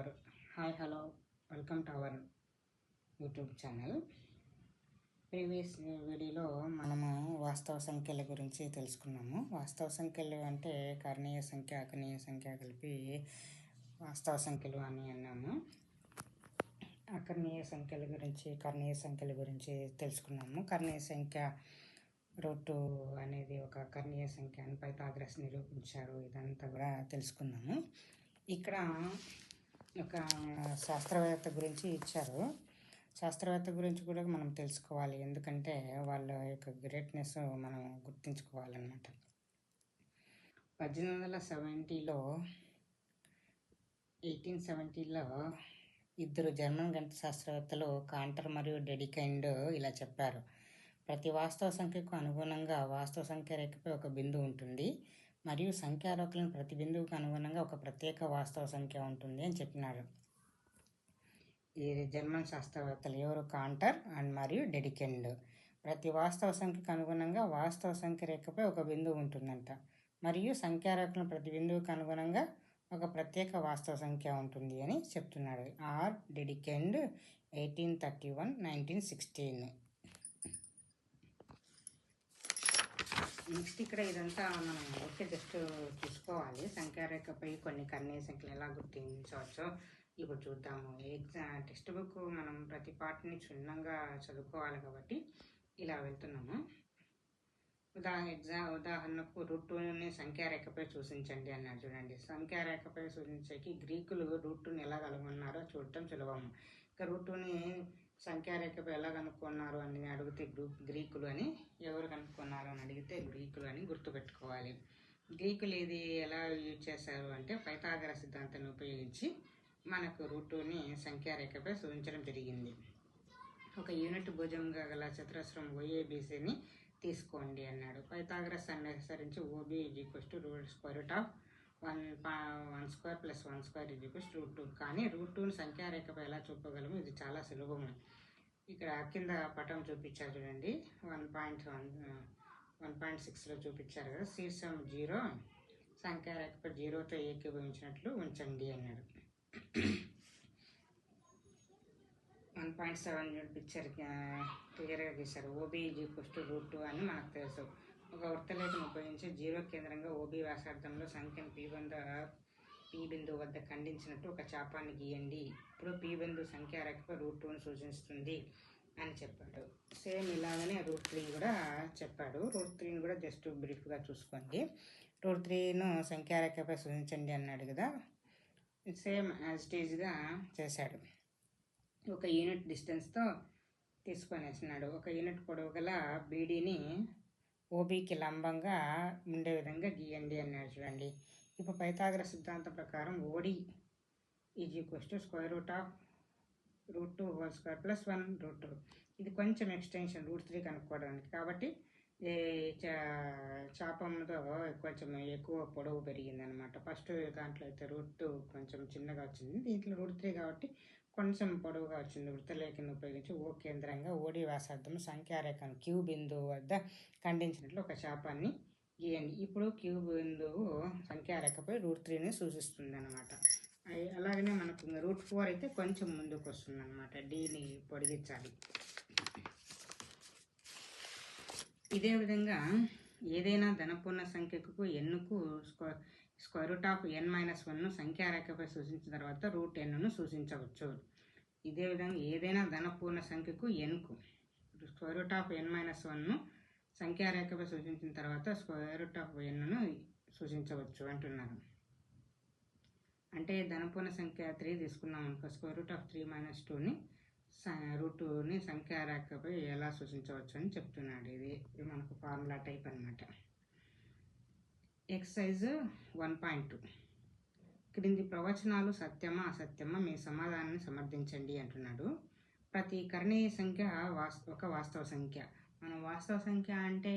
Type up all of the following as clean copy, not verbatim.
our hello, welcome to our YouTube channel. Previous వీడియోలో మనము వాస్తవ సంఖ్యల గురించి తెలుసుకున్నాము. వాస్తవ సంఖ్యలు అంటే కర్ణీయ సంఖ్య, అకర్ణీయ సంఖ్య కలిపి వాస్తవ సంఖ్యలు అని అన్నాము. అకర్ణీయ సంఖ్యల గురించి, కర్ణీయ సంఖ్యల గురించి తెలుసుకున్నాము. కర్ణీయ సంఖ్య రూట్ అనేది ఒక కర్ణీయ సంఖ్య అని పైథాగరస్ నిరూపించారు. ఇదంతా కూడా తెలుసుకున్నాము. ఇక్కడ ఒక శాస్త్రవేత్త గురించి ఇచ్చారు. శాస్త్రవేత్త గురించి కూడా మనం తెలుసుకోవాలి, ఎందుకంటే వాళ్ళ యొక్క గ్రేట్నెస్ మనం గుర్తించుకోవాలన్నమాట. 1870లో ఇద్దరు జర్మన్ గణిత శాస్త్రవేత్తలు కాంటర్ మరియు డెడికైండ్ ఇలా చెప్పారు: ప్రతి వాస్తవ సంఖ్యకు అనుగుణంగా వాస్తవ సంఖ్య రేఖపై ఒక బిందువు ఉంటుంది మరియు సంఖ్యారేఖలను ప్రతి బిందువుకు అనుగుణంగా ఒక ప్రత్యేక వాస్తవ సంఖ్య ఉంటుంది అని చెప్పినారు. ఈ జర్మన్ శాస్త్రవేత్తలు ఎవరు? కాంటర్ అండ్ మరియు డెడికెండ్. ప్రతి వాస్తవ సంఖ్యకు అనుగుణంగా వాస్తవ సంఖ్య రేఖపై ఒక బిందువు ఉంటుందంట మరియు సంఖ్యారేఖలను ప్రతి బిందువుకు అనుగుణంగా ఒక ప్రత్యేక వాస్తవ సంఖ్య ఉంటుంది అని చెప్తున్నాడు. ఆర్ డెడికెండ్ 1831-1916. నెక్స్ట్ ఇక్కడ ఇదంతా మనం జస్ట్ చూసుకోవాలి. సంఖ్యారేఖపై కొన్ని కర్ణీయ సంఖ్యలు ఎలా గుర్తించవచ్చో ఇప్పుడు చూద్దాము. టెక్స్ట్ బుక్ మనం ప్రతి పార్ట్ని క్షుణ్ణంగా చదువుకోవాలి కాబట్టి ఇలా వెళ్తున్నాము. ఉదాహరణకు రూట్2ని సంఖ్యారేఖపై సూచించండి అన్నాడు. చూడండి, సంఖ్యారేఖపై సూచించేకి గ్రీకులు రూట్2ని ఎలా కనుగొన్నారో చూడటం సులభం. ఇక రూట్2ని సంఖ్యారేఖపై ఎలా కనుక్కున్నారు అని అడిగితే గ్రీకులు అని, ఎవరు కనుక్కున్నారు అని అడిగితే గ్రీకులు అని గుర్తుపెట్టుకోవాలి. గ్రీకులు ఇది ఎలా యూజ్ చేశారు అంటే పైథాగరస్ సిద్ధాంతాన్ని ఉపయోగించి మనకు రూట్2ని సంఖ్యారేఖపై సూచించడం జరిగింది. ఒక యూనిట్ భుజంగా గల చతురస్రం OABCని తీసుకోండి అన్నాడు. పైథాగరస్ అనుసరించి OB √1² + 1² √2. కానీ రూట్2ని సంఖ్యారేఖపై ఎలా చూపగలము? ఇది చాలా సులభము. ఇక్కడ కింద పటం చూపించారు చూడండి, 1.6లో చూపించారు కదా. శీర్షం 0 సంఖ్యారేఖపై 0తో ఏకీభవించినట్లు ఉంచండి అన్నాడు. 1.7 పిక్చర్ క్లియర్గా గీశారు. OB √2 అని మనకు తెలుసు. ఒక వృత్తలేఖను ఉపయోగించి 0 కేంద్రంగా OB వ్యాసార్థంలో సంఖ్యను P బిందువు వద్ద ఖండించినట్టు ఒక చాపాన్ని గీయండి. ఇప్పుడు P బిందువు సంఖ్యారేఖపై రూట్2ని సూచిస్తుంది అని చెప్పాడు. సేమ్ ఇలాగనే √3 కూడా చెప్పాడు. √3ని కూడా జస్ట్ బ్రీఫ్గా చూసుకోండి. √3ను సంఖ్యారేఖపై సూచించండి అన్నాడు కదా, సేమ్ యాజ్ ఇట్ ఈజ్గా చేశాడు. ఒక యూనిట్ డిస్టెన్స్తో తీసుకొనేసినాడు. ఒక యూనిట్ పొడవు గల BDని OBకి లంబంగా ఉండే విధంగా గీయండి అన్నాడు. చూడండి, ఇప్పుడు పైథాగరస్ సిద్ధాంతం ప్రకారం OD √2² + 1 ఇది కొంచెం ఎక్స్టెన్షన్ √3 కనుక్కోవడానికి. కాబట్టి చాపంతో కొంచెం ఎక్కువ పొడవు పెరిగింది అనమాట. ఫస్ట్ దాంట్లో అయితే √2 కొంచెం చిన్నగా వచ్చింది, దీంట్లో √3 కాబట్టి కొంచెం పొడవుగా వచ్చింది. వృత్తలేఖను ఉపయోగించి O కేంద్రంగా OD వ్యాసార్థం సంఖ్యారేఖను Q బిందువు వద్ద ఖండించినట్లు ఒక చాపాన్ని గీయండి. ఇప్పుడు Q బిందువు సంఖ్యారేఖపై √3ని సూచిస్తుంది అనమాట. అలాగనే మనకు √4 అయితే కొంచెం ముందుకు వస్తుంది అనమాట. Dని పొడిగించాలి. ఇదే విధంగా ఏదైనా ధనపూర్ణ సంఖ్యకు Nకు √n-1ను సంఖ్యారేఖపై సూచించిన తర్వాత √n ను సూచించవచ్చు. ఇదే విధంగా ఏదైనా ధనపూర్ణ సంఖ్యకు Nకు √n-1ను సంఖ్యారేఖపై సూచించిన తర్వాత √n ను సూచించవచ్చు అంటున్నారు. అంటే ధనపూర్ణ సంఖ్య 3 తీసుకున్నాం అనుకో, √3 - 2ని సంఖ్యారేఖపై ఎలా సూచించవచ్చు అని చెప్తున్నాడు. ఇది మనకు ఫార్ములా టైప్ అనమాట. ఎక్సర్సైజ్ 1.2. క్రింది ప్రవచనాలు సత్యమా అసత్యమా? మీ సమాధానాన్ని సమర్థించండి అంటున్నాడు. ప్రతి కర్ణీయ సంఖ్య ఒక వాస్తవ సంఖ్య. మనం వాస్తవ సంఖ్య అంటే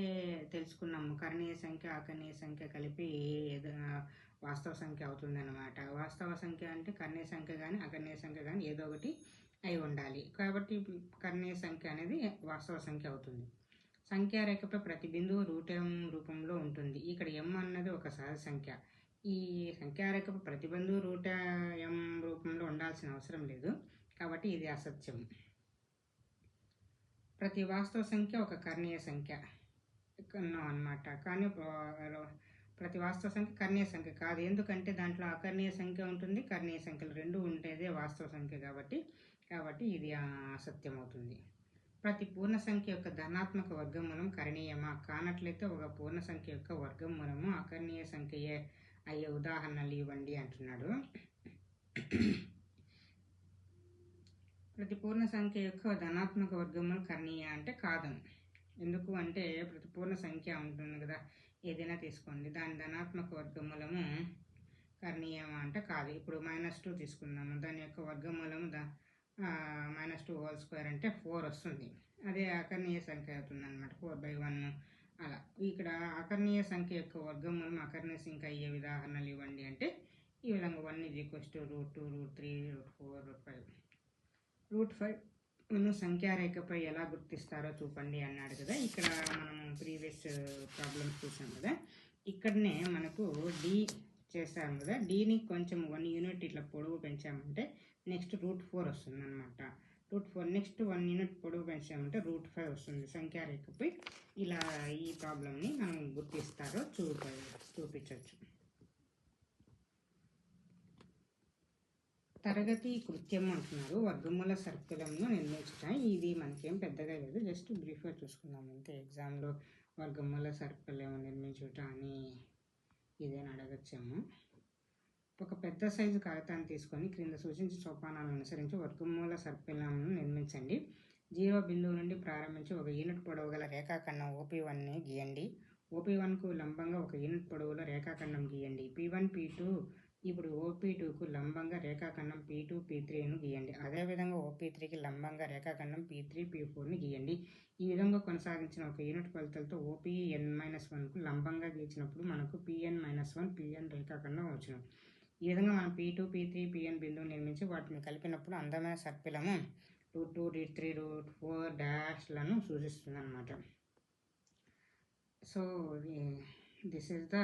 తెలుసుకున్నాము. కర్ణీయ సంఖ్య, అకర్ణీయ సంఖ్య కలిపి వాస్తవ సంఖ్య అవుతుంది అన్నమాట. వాస్తవ సంఖ్య అంటే కర్ణీయ సంఖ్య కానీ అకర్ణీయ సంఖ్య కానీ ఏదో ఒకటి అయి ఉండాలి. కాబట్టి కర్ణీయ సంఖ్య అనేది వాస్తవ సంఖ్య అవుతుంది. సంఖ్యారేఖపై ప్రతి బిందువు √m రూపంలో ఉంటుంది. ఇక్కడ m అన్నది ఒక సహజ సంఖ్య. ఈ సంఖ్యారేఖపై ప్రతి బిందువు √m రూపంలో నమ్మాల్సిన అవసరం లేదు, కాబట్టి ఇది అసత్యం. ప్రతి వాస్తవ సంఖ్య ఒక కర్ణీయ సంఖ్య అన్నమాట, కానీ ప్రతి వాస్తవ సంఖ్య కర్ణీయ సంఖ్య కాదు. ఎందుకంటే దాంట్లో అకర్ణీయ సంఖ్య ఉంటుంది, కర్ణీయ సంఖ్యలు రెండు ఉంటేదే వాస్తవ సంఖ్య, కాబట్టి ఇది అసత్యం అవుతుంది. ప్రతి పూర్ణ సంఖ్య యొక్క ధనాత్మక వర్గమూలం కర్ణీయమా? కానట్లయితే ఒక పూర్ణ సంఖ్య యొక్క వర్గమూలము అకర్ణీయ సంఖ్యయే అయ్యే ఉదాహరణలు ఇవ్వండి అంటున్నాడు. ప్రతి పూర్ణ సంఖ్య యొక్క ధనాత్మక వర్గమూలం కర్ణీయ అంటే కాదని. ఎందుకు అంటే ప్రతి పూర్ణ సంఖ్య ఉంటుంది కదా, ఏదైనా తీసుకోండి, దాని ధనాత్మక వర్గమూలము కర్ణీయమా అంటే కాదు. ఇప్పుడు -2 తీసుకుందాము, దాని యొక్క వర్గమూలము -2 హోల్ స్క్వేర్ అంటే 4 వస్తుంది. అదే అకర్ణీయ సంఖ్య అవుతుంది అనమాట, 4/1 అలా. ఇక్కడ అకర్ణీయ సంఖ్య యొక్క వర్గమూలం అకర్ణీయ సంఖ్య అయ్యే ఉదాహరణలు ఇవ్వండి అంటే ఈ విధంగా 1 √2, √3, √4, √5 సంఖ్యారేఖపై ఎలా గుర్తిస్తారో చూపండి అన్నాడు కదా. ఇక్కడ మనం ప్రీవియస్ ప్రాబ్లమ్స్ చూసాం కదా, ఇక్కడనే మనకు డి చేసాము కదా, డీని కొంచెం 1 యూనిట్ ఇట్లా పొడవు పెంచామంటే నెక్స్ట్ √4 వస్తుంది అనమాట. √4 నెక్స్ట్ 1 యూనిట్ పొడవు పెంచామంటే √5 వస్తుంది. సంఖ్యారేఖపై ఇలా ఈ ప్రాబ్లమ్ని మనం గుర్తిస్తారో చూపించవచ్చు. తరగతి కృత్యం అంటున్నారు, వర్గమూల సర్కిలంను నిర్మించుట. ఇది మనకేం పెద్దగా లేదు, జస్ట్ బ్రీఫ్గా చూసుకుందాం అంతే. ఎగ్జామ్లో వర్గమూల సర్కిలం నిర్మించుట అని ఇదేని అడగచ్చాము. ఒక పెద్ద సైజు కాగితాన్ని తీసుకొని క్రింద సూచించిన సోపానాలను అనుసరించి వర్గమూల సర్కిలంను నిర్మించండి. 0 బిందువు నుండి ప్రారంభించి 1 యూనిట్ పొడవు గల రేఖాఖండం OP1ని గీయండి. OP1కు లంబంగా 1 యూనిట్ పొడవులో రేఖాఖండం గీయండి. P1, P2 ఇప్పుడు OP2కు లంబంగా రేఖాఖండం P2, P3ను గీయండి. అదేవిధంగా OP3కి లంబంగా రేఖాఖండం P3, P4ని గీయండి. ఈ విధంగా కొనసాగించిన 1 యూనిట్ కొలతలతో OPN-1కు లంబంగా గీచినప్పుడు మనకు PN-1 PN రేఖాఖండం వచ్చును. ఈ విధంగా మనం P2, P3, PN బిందువు నిర్మించి వాటిని కలిపినప్పుడు అందమైన సర్పిలము √2, √3, √4 డాష్లను సూచిస్తుంది అన్నమాట. So this is the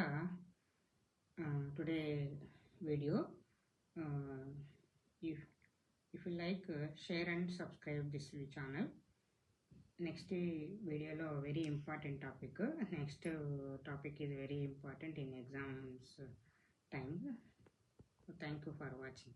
today video. If you like, share and subscribe this channel. Next video lo very important topic. Next topic is very important in exams time. Thank you for watching.